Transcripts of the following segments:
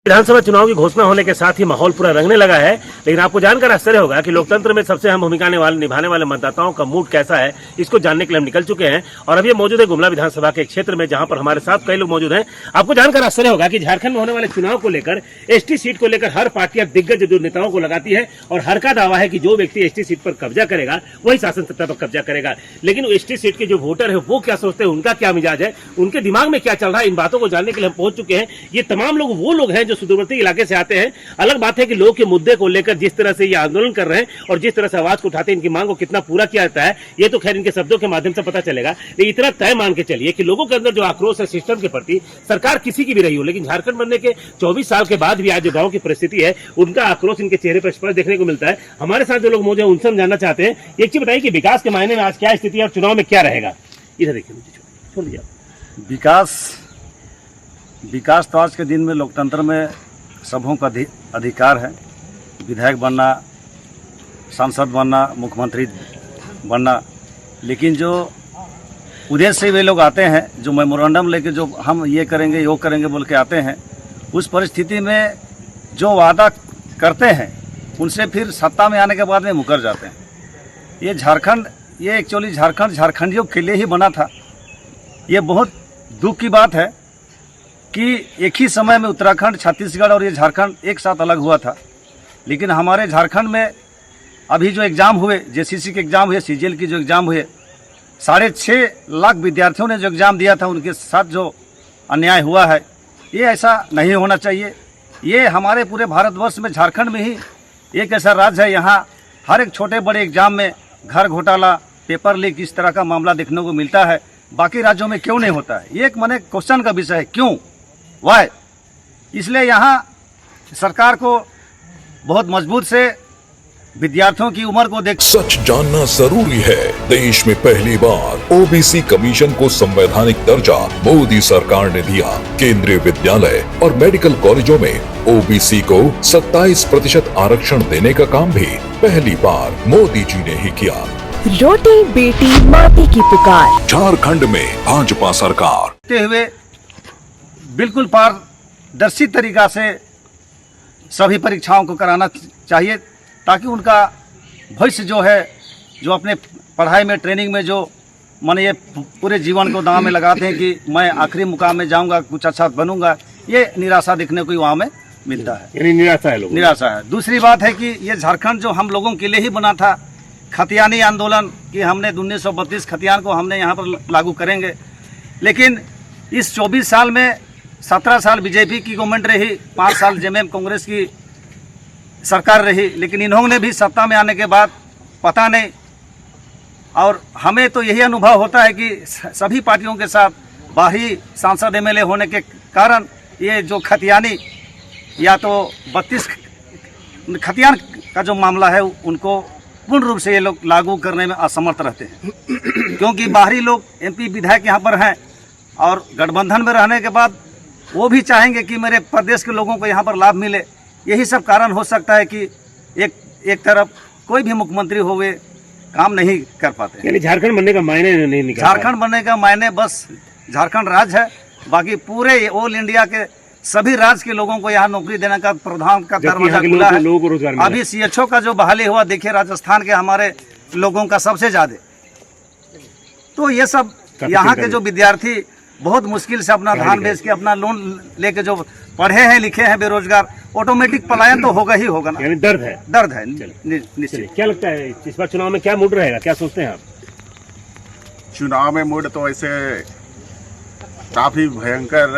विधानसभा चुनाव की घोषणा होने के साथ ही माहौल पूरा रंगने लगा है, लेकिन आपको जानकर आश्चर्य होगा कि लोकतंत्र में सबसे अहम भूमिका निभाने वाले मतदाताओं का मूड कैसा है, इसको जानने के लिए हम निकल चुके हैं। और अब ये मौजूद है गुमला विधानसभा के क्षेत्र में, जहां पर हमारे साथ कई लोग मौजूद हैं। आपको जानकर आश्चर्य होगा कि झारखंड में होने वाले चुनाव को लेकर एसटी सीट को लेकर हर पार्टियां दिग्गज जो नेताओं को लगाती है और हर का दावा है कि जो व्यक्ति एसटी सीट पर कब्जा करेगा वही शासन सत्ता पर कब्जा करेगा। लेकिन एसटी सीट के जो वोटर है वो क्या सोचते हैं, उनका क्या मिजाज है, उनके दिमाग में क्या चल रहा है, इन बातों को जानने के लिए हम पहुंच चुके हैं। ये तमाम लोग वो लोग हैं जो सुदूरवर्ती इलाके आते हैं। अलग बात है कि लोग के मुद्दे को लेकर जिस तरह से ये आंदोलन कर रहे हैं और जिस तरह से आवाज को उठाते हैं, इनकी मांग को कितना पूरा किया जाता है ये तो खैर इनके शब्दों के माध्यम से पता चलेगा। लेकिन इतना तय मान के चलिए कि लोगों के अंदर जो आक्रोश है सिस्टम के प्रति, सरकार किसी की भी रही हो, लेकिन झारखंड बनने के 24 साल के बाद भी आज जो गांव की परिस्थिति है उनका आक्रोश इनके चेहरे पर स्पष्ट देखने को मिलता है। हमारे साथ जो लोग मौजूद हैं उनसे हम जानना चाहते हैं। एक चीज बताइए कि विकास के मायने में आज क्या स्थिति है और चुनाव में क्या रहेगा। इधर देखिए, छोड़ दीजिए। विकास तो आज के दिन में लोकतंत्र में सबों का अधिकार है। विधायक बनना, सांसद बनना, मुख्यमंत्री बनना, लेकिन जो उद्देश्य से वे लोग आते हैं, जो मेमोरेंडम लेके जो हम ये करेंगे वो करेंगे बोल के आते हैं, उस परिस्थिति में जो वादा करते हैं उनसे फिर सत्ता में आने के बाद में मुकर जाते हैं। ये झारखंड, ये एक्चुअली झारखंड झारखंडियों के लिए ही बना था। ये बहुत दुख की बात है कि एक ही समय में उत्तराखंड, छत्तीसगढ़ और ये झारखंड एक साथ अलग हुआ था। लेकिन हमारे झारखंड में अभी जो एग्ज़ाम हुए, जेसीसी के एग्ज़ाम हुए, सीजीएल की जो एग्ज़ाम हुए, 6.5 लाख विद्यार्थियों ने जो एग्ज़ाम दिया था, उनके साथ जो अन्याय हुआ है, ये ऐसा नहीं होना चाहिए। ये हमारे पूरे भारतवर्ष में झारखंड में ही एक ऐसा राज्य है, यहाँ हर एक छोटे बड़े एग्ज़ाम में घर घोटाला, पेपर लीक, इस तरह का मामला देखने को मिलता है। बाकी राज्यों में क्यों नहीं होता है, ये एक माने क्वेश्चन का विषय है, क्यों, वाई। इसलिए यहाँ सरकार को बहुत मजबूत से विद्यार्थियों की उम्र को देख सच जानना जरूरी है। देश में पहली बार ओबीसी कमीशन को संवैधानिक दर्जा मोदी सरकार ने दिया। केंद्रीय विद्यालय और मेडिकल कॉलेजों में ओबीसी को 27% आरक्षण देने का काम भी पहली बार मोदी जी ने ही किया। रोटी बेटी माटी की पुकार, झारखंड में भाजपा सरकार हुए बिल्कुल पारदर्शी तरीका से सभी परीक्षाओं को कराना चाहिए, ताकि उनका भविष्य जो है, जो अपने पढ़ाई में, ट्रेनिंग में जो माने ये पूरे जीवन को दांव में लगाते हैं कि मैं आखिरी मुकाम में जाऊंगा, कुछ अच्छा बनूंगा, ये निराशा देखने को वहाँ में मिलता है। यानी निराशा है, लोग निराशा है। दूसरी बात है कि ये झारखंड जो हम लोगों के लिए ही बना था, खतियानी आंदोलन कि हमने 1932 खतियान को हमने यहाँ पर लागू करेंगे, लेकिन इस 24 साल में 17 साल बीजेपी की गवर्नमेंट रही, 5 साल जेएमएम कांग्रेस की सरकार रही, लेकिन इन्होंने भी सत्ता में आने के बाद पता नहीं। और हमें तो यही अनुभव होता है कि सभी पार्टियों के साथ बाहरी सांसद एमएलए होने के कारण ये जो खतियानी या तो 32 खतियान का जो मामला है उनको पूर्ण रूप से ये लोग लागू करने में असमर्थ रहते हैं, क्योंकि बाहरी लोग एमपी विधायक यहाँ पर हैं और गठबंधन में रहने के बाद वो भी चाहेंगे कि मेरे प्रदेश के लोगों को यहाँ पर लाभ मिले। यही सब कारण हो सकता है कि एक तरफ कोई भी मुख्यमंत्री होवे काम नहीं कर पाते। यानी झारखंड बनने का मायने नहीं निकल, झारखंड बनने का मायने बस झारखंड राज्य है, बाकी पूरे ऑल इंडिया के सभी राज्य के लोगों को यहाँ नौकरी देने का प्रधान का दरवाजा खुला है। अभी सीएचओ का जो बहाली हुआ, देखिए राजस्थान के हमारे लोगों का सबसे ज्यादा। तो ये सब यहाँ के जो विद्यार्थी बहुत मुश्किल से अपना धान बेच के, अपना लोन लेके जो पढ़े हैं लिखे हैं बेरोजगार, ऑटोमेटिक पलायन तो होगा ही होगा ना। यानी दर्द है निश्चित। क्या लगता है इस बार चुनाव में क्या मूड रहेगा, क्या सोचते हैं आप? चुनाव में मूड तो ऐसे काफी भयंकर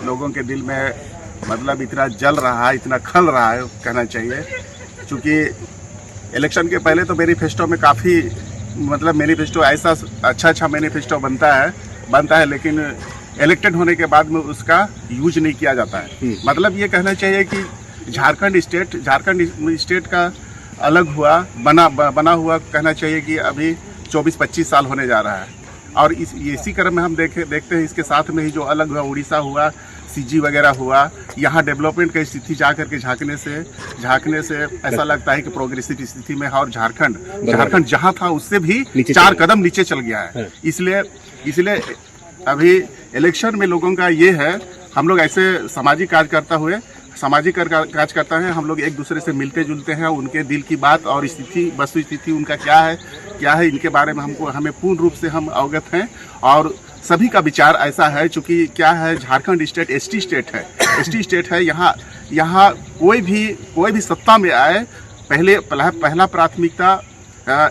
लोगों के दिल में, मतलब इतना जल रहा है, इतना खल रहा है कहना चाहिए। क्योंकि इलेक्शन के पहले तो मैनिफेस्टो में काफ़ी, मतलब मैनिफेस्टो ऐसा अच्छा मैनिफेस्टो बनता है, लेकिन इलेक्टेड होने के बाद में उसका यूज नहीं किया जाता है। मतलब ये कहना चाहिए कि झारखंड स्टेट का अलग हुआ, बना हुआ कहना चाहिए कि अभी 24-25 साल होने जा रहा है। और इसी क्रम में हम देखते हैं, इसके साथ में ही जो अलग हुआ, उड़ीसा हुआ, सीजी वगैरह हुआ, यहाँ डेवलपमेंट की स्थिति जा करके झांकने से ऐसा लगता है कि प्रोग्रेसिव स्थिति में है। और झारखंड जहाँ था उससे भी 4 कदम नीचे चल गया है। इसलिए अभी इलेक्शन में लोगों का ये है, हम लोग ऐसे सामाजिक कार्यकर्ता हुए सामाजिक कार्यकर्ता हैं, हम लोग एक दूसरे से मिलते जुलते हैं। उनके दिल की बात और स्थिति, वस्तु स्थिति उनका क्या है इनके बारे में हमें पूर्ण रूप से हम अवगत हैं। और सभी का विचार ऐसा है, चूंकि क्या है, झारखंड स्टेट एसटी स्टेट है। यहाँ कोई भी सत्ता में आए, पहला प्राथमिकता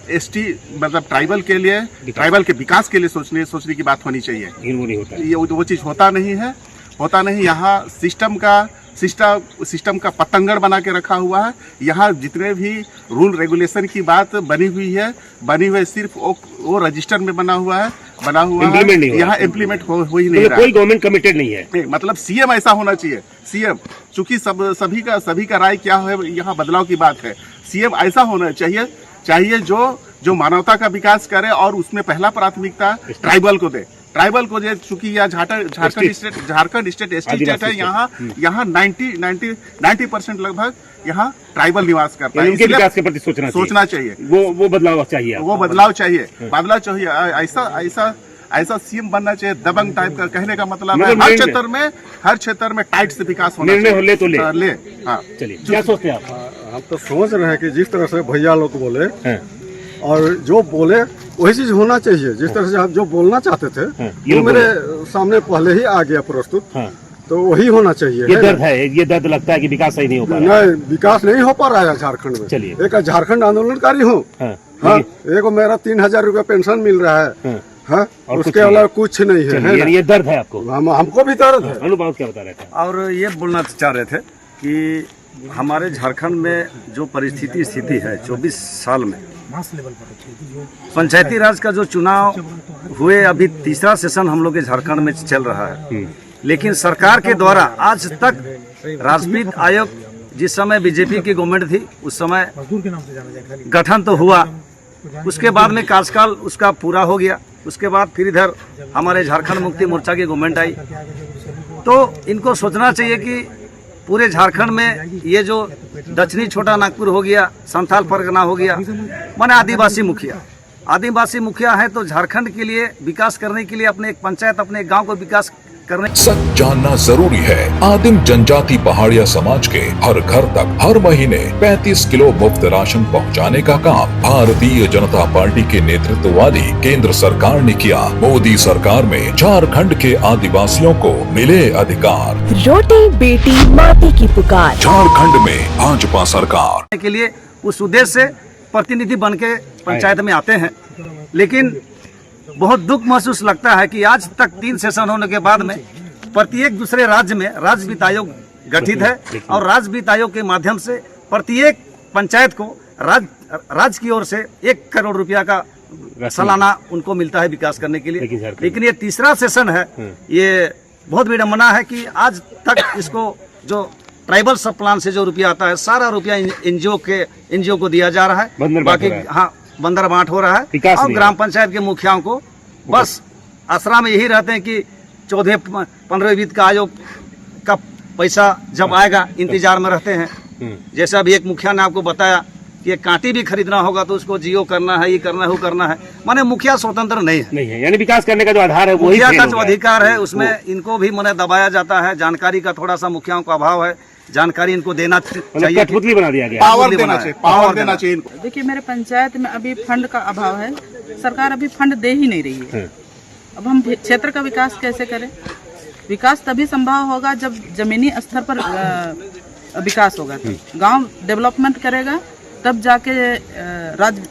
एसटी मतलब ट्राइबल के लिए, ट्राइबल के विकास के लिए सोचने की बात होनी चाहिए। ये वो चीज़ होता नहीं। यहाँ सिस्टम का पतंगड़ बना के रखा हुआ है। यहाँ जितने भी रूल रेगुलेशन की बात बनी हुई है सिर्फ वो रजिस्टर में बना हुआ है, यहाँ इम्प्लीमेंट हो ही नहीं रहा। कोई गवर्नमेंट कमिटेड नहीं है। मतलब सीएम ऐसा होना चाहिए। सीएम चूंकि सभी का राय क्या है, यहाँ बदलाव की बात है। सीएम ऐसा होना चाहिए जो मानवता का विकास करे और उसमें पहला प्राथमिकता ट्राइबल को दे। चूंकि यह झारखंड स्टेट एसटी स्टेट है। यहाँ 90% लगभग यहाँ ट्राइबल निवास करता है। उनके विकास के प्रति सोचना चाहिए। वो बदलाव चाहिए। ऐसा सीएम बनना चाहिए, दबंग टाइप का। कहने का मतलब है हर क्षेत्र में टाइट से विकास होना चाहिए। हाँ, चलिए, क्या सोचते हैं आप? हम तो सोच रहे हैं कि जिस तरह से भैया लोग बोले और जो बोले वही चीज होना चाहिए। जिस तरह से आप जो बोलना चाहते थे वो मेरे सामने पहले ही आ गया प्रस्तुत। तो वही होना चाहिए। ये दर्द लगता है कि विकास सही नहीं हो पा रहा है। नहीं, विकास नहीं हो पा रहा है झारखंड में। चलिए, एक झारखंड आंदोलनकारी हूँ। एक मेरा 3000 रुपया पेंशन मिल रहा है। और उसके अलावा कुछ नहीं है। ये दर्द है आपको? हमको भी दर्द है। अनुभव क्या बता रहे थे? और ये बोलना चाह रहे थे कि हमारे झारखंड में जो स्थिति है 24 साल में, पंचायती राज का जो चुनाव हुए, अभी तीसरा सेशन हम लोग के झारखंड में चल रहा है। लेकिन सरकार के द्वारा आज तक राजनीतिक आयोग, जिस समय बीजेपी की गवर्नमेंट थी उस समय गठन तो हुआ, उसके बाद में कार्यकाल उसका पूरा हो गया। उसके बाद फिर इधर हमारे झारखंड मुक्ति मोर्चा की गवर्नमेंट आई। तो इनको सोचना चाहिए कि पूरे झारखंड में ये जो दक्षिणी छोटा नागपुर हो गया, संथाल परगना हो गया, माने आदिवासी मुखिया है, तो झारखंड के लिए विकास करने के लिए अपने एक पंचायत, अपने एक गांव को विकास करने। सच जानना जरूरी है। आदिम जनजाति पहाड़िया समाज के हर घर तक हर महीने 35 किलो मुफ्त राशन पहुंचाने का काम भारतीय जनता पार्टी के नेतृत्व वाली केंद्र सरकार ने किया। मोदी सरकार में झारखंड के आदिवासियों को मिले अधिकार। रोटी बेटी माटी की पुकार। झारखंड में भाजपा सरकार के लिए उस उद्देश्य से प्रतिनिधि बन के पंचायत में आते हैं। लेकिन बहुत दुख महसूस लगता है कि आज तक 3 सेशन होने के बाद में प्रत्येक दूसरे राज्य में राज्य वित्त आयोग गठित है और राज्य वित्त आयोग के माध्यम से प्रत्येक पंचायत को राज्य की ओर से 1 करोड़ रुपया का सालाना उनको मिलता है विकास करने के लिए। लेकिन ये तीसरा सेशन है। ये बहुत विडम्बना है कि आज तक इसको जो ट्राइबल सब प्लान से जो रुपया आता है, सारा रुपया एनजीओ को दिया जा रहा है। बाकी बंदर बांट हो रहा है। और ग्राम पंचायत के मुखियाओं को बस आसरा में यही रहते हैं कि 14-15 वित्त का आयोग का पैसा जब आएगा इंतजार में रहते हैं। जैसे अभी एक मुखिया ने आपको बताया कि एक कांटी भी खरीदना होगा तो उसको जियो करना है, ये करना है, वो करना है। माने मुखिया स्वतंत्र नहीं है। यानी विकास करने का जो आधार है वही मुखिया का जो अधिकार है उसमें इनको भी मने दबाया जाता है। जानकारी का थोड़ा सा मुखियाओं का अभाव है। जानकारी इनको देना चाहिए, कठपुतली बना दिया गया, पावर देना चाहिए। देखिए, मेरे पंचायत में अभी फंड का अभाव है। सरकार अभी फंड दे ही नहीं रही है। अब हम क्षेत्र का विकास कैसे करें? विकास तभी संभव होगा जब जमीनी स्तर पर विकास होगा। गांव डेवलपमेंट करेगा तब जाके राज्य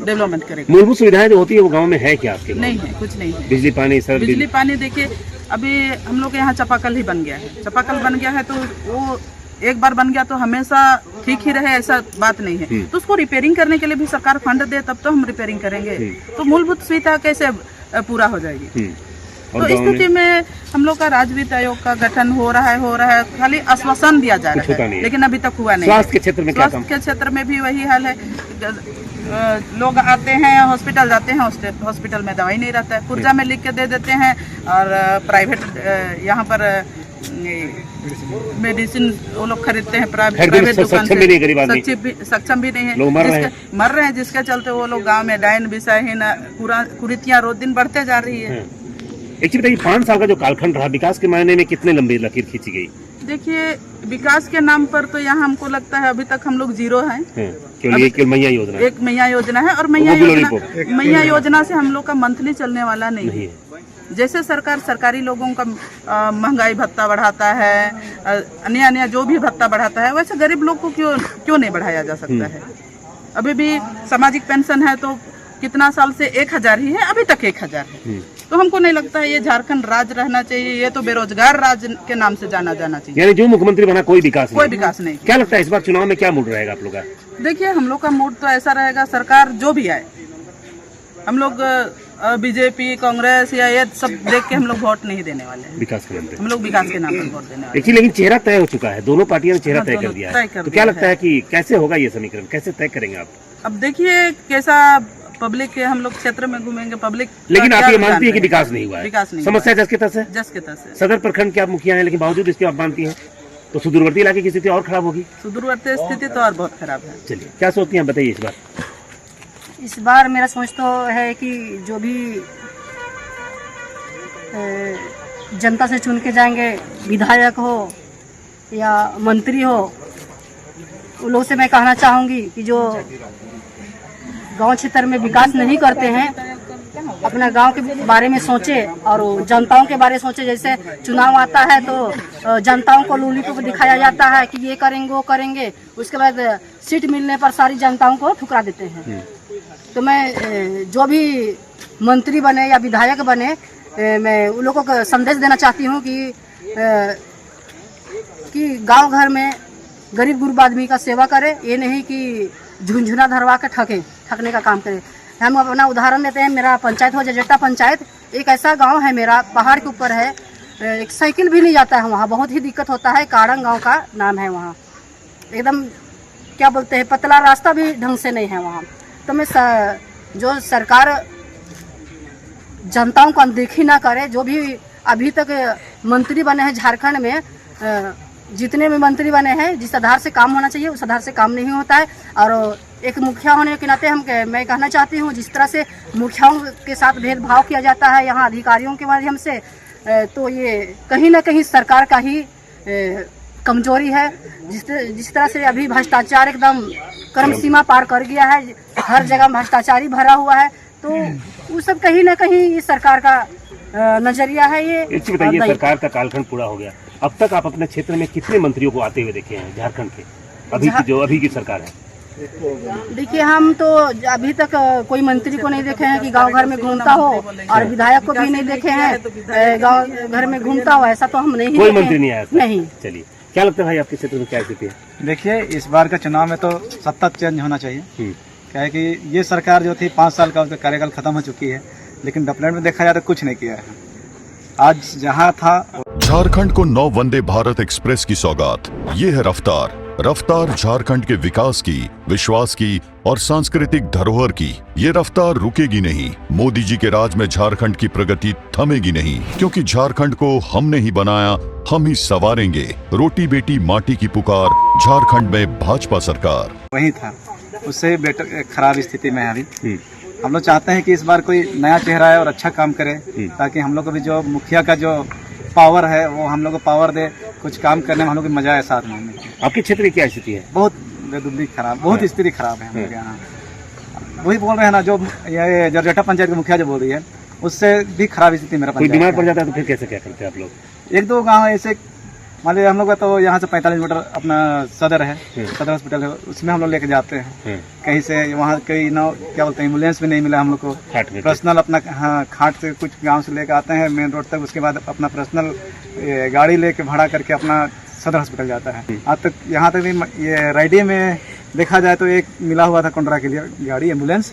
डेवलपमेंट करेगा। मूलभूत सुविधाएं जो होती है वो गांव में है क्या आपके? नहीं है, कुछ नहीं है। बिजली पानी, सर बिजली पानी देखिए, अभी हम लोग के यहाँ चापाकल ही बन गया है। चापाकल बन गया है तो वो एक बार बन गया तो हमेशा ठीक ही रहे ऐसा बात नहीं है। तो उसको रिपेयरिंग करने के लिए भी सरकार फंड दे तब तो हम रिपेयरिंग करेंगे। तो मूलभूत सुविधा कैसे पूरा हो जाएगी? तो इस स्थिति में हम लोग का राज्य वित्त आयोग का गठन हो रहा है, खाली आश्वासन दिया जा रहा है, लेकिन अभी तक हुआ नहीं। स्वास्थ्य के क्षेत्र में क्या काम? स्वास्थ्य के क्षेत्र में भी वही हाल है। लोग आते हैं, हॉस्पिटल जाते हैं, हॉस्पिटल में दवाई नहीं रहता है, पुर्जा में लिख के दे देते हैं। और प्राइवेट यहाँ पर मेडिसिन वो लोग खरीदते हैं प्राइवेट दुकान से। सक्षम भी नहीं है, लोग मर रहे हैं, जिसके चलते वो लोग गांव में डायन विषयहीन कुरीतियां रोज दिन बढ़ते जा रही है। एक चीज बताइए, 5 साल का जो कालखंड रहा, विकास के मायने में कितने लंबी लकीर खींची गई? देखिए, विकास के नाम पर तो यहाँ हमको लगता है अभी तक हम लोग जीरो हैं। केवल मैया योजना, एक मैया योजना है, और मैया योजना से हम लोग का मंथली चलने वाला नहीं है। जैसे सरकार सरकारी लोगों का महंगाई भत्ता बढ़ाता है, अन्य अन्य जो भी भत्ता बढ़ाता है, वैसे गरीब लोग को क्यों नहीं बढ़ाया जा सकता है। अभी भी सामाजिक पेंशन है तो कितना साल से 1000 ही है, अभी तक 1000 है। तो हमको नहीं लगता है ये झारखंड राज्य रहना चाहिए, ये तो बेरोजगार राज्य के नाम से जाना चाहिए। यानी जो मुख्यमंत्री बना कोई विकास नहीं। क्या लगता है इस बार चुनाव में क्या मूड रहेगा आप लोग का? देखिए, हम लोग का मूड तो ऐसा रहेगा, सरकार जो भी आए, हम लोग बीजेपी कांग्रेस या ये सब देख के हम लोग वोट नहीं देने वाले हैं। विकास के नाम पे हम लोग विकास के नाम पर वोट देने वाले हैं। लेकिन चेहरा तय हो चुका है, दोनों पार्टियों ने चेहरा तय कर दिया है। तो क्या लगता है कि कैसे होगा ये समीकरण, कैसे तय करेंगे आप? अब देखिए कैसा पब्लिक के, हम लोग क्षेत्र में घूमेंगे पब्लिक। लेकिन आप ये मानती है कि विकास नहीं हुआ है? विकास नहीं, समस्या जस के तस है। सदर प्रखंड के आप मुखिया हैं, लेकिन बावजूद इसके आप मानती हैं तो सुदूरवर्ती इलाके की स्थिति और खराब होगी। सुदूरवर्ती स्थिति तो और बहुत खराब है। चलिए, क्या सोचती हैं बताइए इस बार? इस बार मेरा सोच तो है कि जो भी जनता से चुन के जाएंगे, विधायक हो या मंत्री हो, उन लोगों से मैं कहना चाहूँगी कि जो गांव क्षेत्र में विकास नहीं करते हैं, अपना गांव के बारे में सोचे और जनताओं के बारे में सोचे। जैसे चुनाव आता है तो जनताओं को लॉलीपॉप दिखाया जाता है कि ये करेंगे वो करेंगे, उसके बाद सीट मिलने पर सारी जनताओं को ठुकरा देते हैं। तो मैं जो भी मंत्री बने या विधायक बने, मैं उन लोगों को संदेश देना चाहती हूँ कि गांव घर में गरीब गुरबा आदमी का सेवा करे, ये नहीं कि झुंझुना धरवा के ठगने का काम करे। हम अपना उदाहरण देते हैं, मेरा पंचायत हो जजेटा पंचायत, एक ऐसा गांव है मेरा, पहाड़ के ऊपर है, एक साइकिल भी नहीं जाता है वहाँ, बहुत ही दिक्कत होता है। काड़ंग गांव का नाम है वहाँ, एकदम क्या बोलते हैं, पतला रास्ता भी ढंग से नहीं है वहाँ। तो मैं जो सरकार जनताओं को अनदेखी ना करे, जो भी अभी तक मंत्री बने हैं झारखंड में, जितने भी मंत्री बने हैं, जिस आधार से काम होना चाहिए उस आधार से काम नहीं होता है। और एक मुखिया होने के नाते मैं कहना चाहती हूँ, जिस तरह से मुखियाओं के साथ भेदभाव किया जाता है यहाँ अधिकारियों के माध्यम से, तो ये कहीं ना कहीं सरकार का ही कमजोरी है। जिस तरह से अभी भ्रष्टाचार एकदम कर्म सीमा पार कर गया है, हर जगह भ्रष्टाचारी भरा हुआ है, तो वो सब कहीं ना कहीं इस सरकार का नजरिया है। ये बताइए, सरकार का कालखंड पूरा हो गया, अब तक आप अपने क्षेत्र में कितने मंत्रियों को आते हुए देखे हैं झारखंड के, अभी की सरकार है? देखिए, हम तो अभी तक कोई मंत्री को नहीं देखे हैं कि गांव घर में घूमता हो, और विधायक को भी नहीं देखे हैं गांव घर में घूमता हो, ऐसा तो हम नहीं, कोई मंत्री नहीं आया नहीं। चलिए, क्या लगता है भाई आपके क्षेत्र में क्या स्थिति है? देखिए, इस बार का चुनाव में तो सत्ता चेंज होना चाहिए। क्या है कि ये सरकार जो थी 5 साल का उसका कार्यकाल खत्म हो चुकी है, लेकिन डेवलपमेंट में देखा जाए तो कुछ नहीं किया है। आज जहाँ था, झारखंड को 9 वंदे भारत एक्सप्रेस की सौगात। ये है रफ्तार झारखंड के विकास की, विश्वास की और सांस्कृतिक धरोहर की। ये रफ्तार रुकेगी नहीं। मोदी जी के राज में झारखंड की प्रगति थमेगी नहीं, क्योंकि झारखंड को हमने ही बनाया, हम ही संवारेंगे। रोटी बेटी माटी की पुकार, झारखंड में भाजपा सरकार। वही था, उससे बेटर खराब स्थिति में है अभी। हम लोग चाहते हैं कि इस बार कोई नया चेहरा है और अच्छा काम करे, ताकि हम लोग को भी जो मुखिया का जो पावर है वो हम लोग को पावर दे, कुछ काम करने में हम लोग को मजा है साथ में। आपके क्षेत्र की क्या स्थिति है? बहुत बेदुबली खराब, बहुत स्थिति खराब है हम लोग यहाँ। वही बोल रहे हैं ना, जो ये जरजेटा पंचायत की मुखिया जो बोल रही है, उससे भी खराब स्थिति मेरा पंचायत। कोई बीमार पड़ जाता है तो फिर कैसे क्या करते हैं आप लोग? 1-2 गाँव ऐसे, मान लीजिए हम लोग का तो यहाँ से 45 मीटर अपना सदर है, सदर हॉस्पिटल है, उसमें हम लोग लेके जाते हैं। कहीं से वहाँ कहीं क्या बोलते हैं, एम्बुलेंस भी नहीं मिला हम लोग को, पर्सनल अपना, हाँ, खाट से कुछ गांव से लेके आते हैं मेन रोड तक, उसके बाद अपना पर्सनल गाड़ी लेके भाड़ा करके अपना सदर हॉस्पिटल जाता है। आज तक यहाँ तक भी ये राइडी में देखा जाए तो एक मिला हुआ था कुंडरा के लिए गाड़ी, एम्बुलेंस,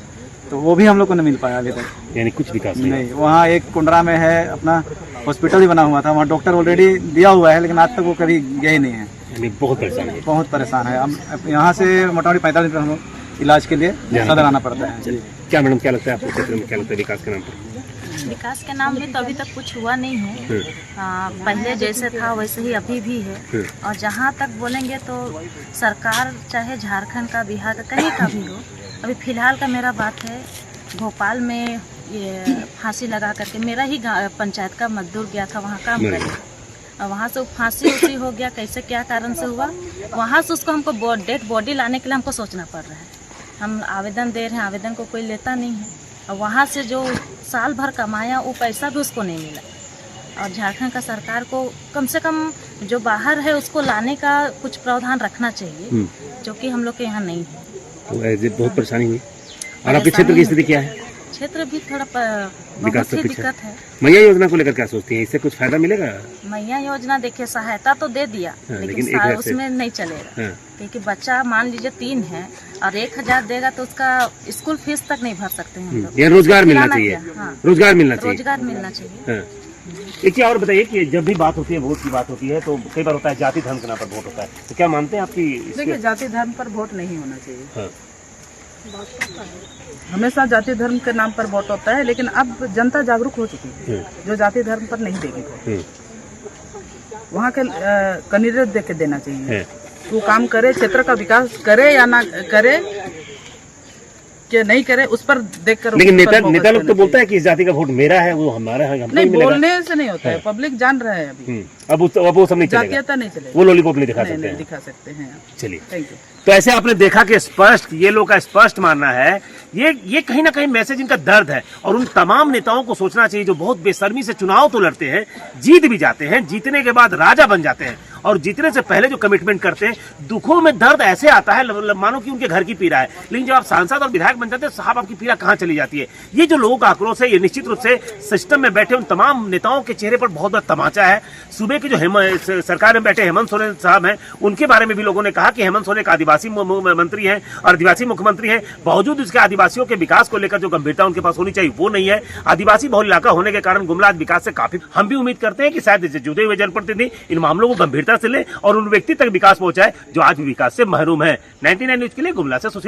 तो वो भी हम लोग को नहीं मिल पाया अभी तक। यानी कुछ विकास नहीं। वहाँ एक कुंडरा में है अपना हॉस्पिटल भी बना हुआ था, वहाँ डॉक्टर ऑलरेडी दिया हुआ है, लेकिन आज तक वो कभी गए ही नहीं है। बहुत परेशान है, बहुत परेशान है। हम यहाँ से मोटामोटी 45 मिनट हम लोग इलाज के लिए सदर आना पड़ता है। क्या मैडम, क्या लगता है आपके क्षेत्र में, क्या लगता है विकास के नाम पर? विकास के नाम में तो अभी तक कुछ हुआ नहीं है। पहले जैसे था वैसे ही अभी भी है। और जहाँ तक बोलेंगे तो सरकार चाहे झारखंड का, बिहार का, कहीं का भी हो, अभी फिलहाल का मेरा बात है, भोपाल में ये फांसी लगा करके मेरा ही पंचायत का मजदूर गया था वहाँ काम करने। वहाँ से फांसी उसी हो गया, कैसे क्या कारण से हुआ, वहाँ से उसको हमको डेड बॉडी लाने के लिए हमको सोचना पड़ रहा है। हम आवेदन दे रहे हैं, आवेदन को कोई लेता नहीं है, और वहाँ से जो साल भर कमाया वो पैसा भी उसको नहीं मिला। और झारखंड का सरकार को कम से कम जो बाहर है उसको लाने का कुछ प्रावधान रखना चाहिए, जो कि हम लोग के यहाँ नहीं है। तो बहुत परेशानी हुई। और आपके क्षेत्र की स्थिति क्या है? क्षेत्र भी थोड़ा विकास बहुत से ही पीछे दिक्कत है। मैया योजना को लेकर क्या सोचती हैं? इससे कुछ फायदा मिलेगा? मैया योजना देखिए सहायता तो दे दिया, लेकिन उसमें नहीं चलेगा, क्योंकि बच्चा मान लीजिए 3 है और 1000 देगा तो उसका स्कूल फीस तक नहीं भर सकते हैं हम लोग। ये रोजगार मिलना चाहिए। हाँ, रोजगार मिलना चाहिए। रोजगार मिलना चाहिए। एक चीज और बताइए कि जब भी बात होती है, वोट की बात होती है, तो कई बार होता है जाति धर्म के नाम पर वोट होता है, तो क्या मानते हैं आपकी? देखिए, जाति धर्म पर वोट नहीं होना चाहिए। हमेशा जाति धर्म के नाम पर वोट होता है, लेकिन अब जनता जागरूक हो चुकी है, जो जाति धर्म पर नहीं देगी वोट। वहाँ के कैंडिडेट देख के देना चाहिए, वो काम करे, क्षेत्र का विकास करे या ना करे, कि नहीं करे, उस पर देखकर। लेकिन नेता लोग तो बोलता है कि इस जाति का वोट मेरा है, वो हमारा है, हमको नहीं बोलने से नहीं होता है, पब्लिक जान रहा है अभी। अब वो सब नहीं चलेगा, जातीयता नहीं चलेगा, वो लॉलीपॉप नहीं दिखा सकते हैं। चलिए, थैंक यू। तो ऐसे आपने देखा कि स्पष्ट, ये लोग का स्पष्ट मानना है, ये कहीं ना कहीं मैसेज इनका दर्द है, और उन तमाम नेताओं को सोचना चाहिए जो बहुत बेशर्मी से चुनाव तो लड़ते हैं, जीत भी जाते हैं, जीतने के बाद राजा बन जाते हैं, और जीतने से पहले जो कमिटमेंट करते हैं, दुखों में दर्द ऐसे आता है मानो कि उनके घर की पीड़ा है, लेकिन जब आप सांसद और विधायक बन जाते हैं, साहब आपकी पीड़ा कहाँ चली जाती है। ये जो लोगों का आक्रोश है, ये निश्चित रूप से सिस्टम में बैठे उन तमाम नेताओं के चेहरे पर बहुत बड़ा तमाचा है। सुबह के जो सरकार में बैठे हेमंत सोरेन साहब हैं, उनके बारे में भी लोगों ने कहा कि हेमंत सोरेन एक आदिवासी मंत्री हैं और आदिवासी मुख्यमंत्री हैं, बावजूद उसके आदिवासियों के विकास को लेकर जो गंभीरता उनके पास होनी चाहिए वो नहीं है। आदिवासी बहुल इलाका होने के कारण गुमला आज विकास से काफी, हम भी उम्मीद करते हैं कि शायद जुड़े हुए जनप्रतिनिधि इन मामलों को गंभीरता से ले और उन व्यक्ति तक विकास पहुंचाए जो आज भी विकास से महरूम है। 99 न्यूज के लिए गुमला से सुशील।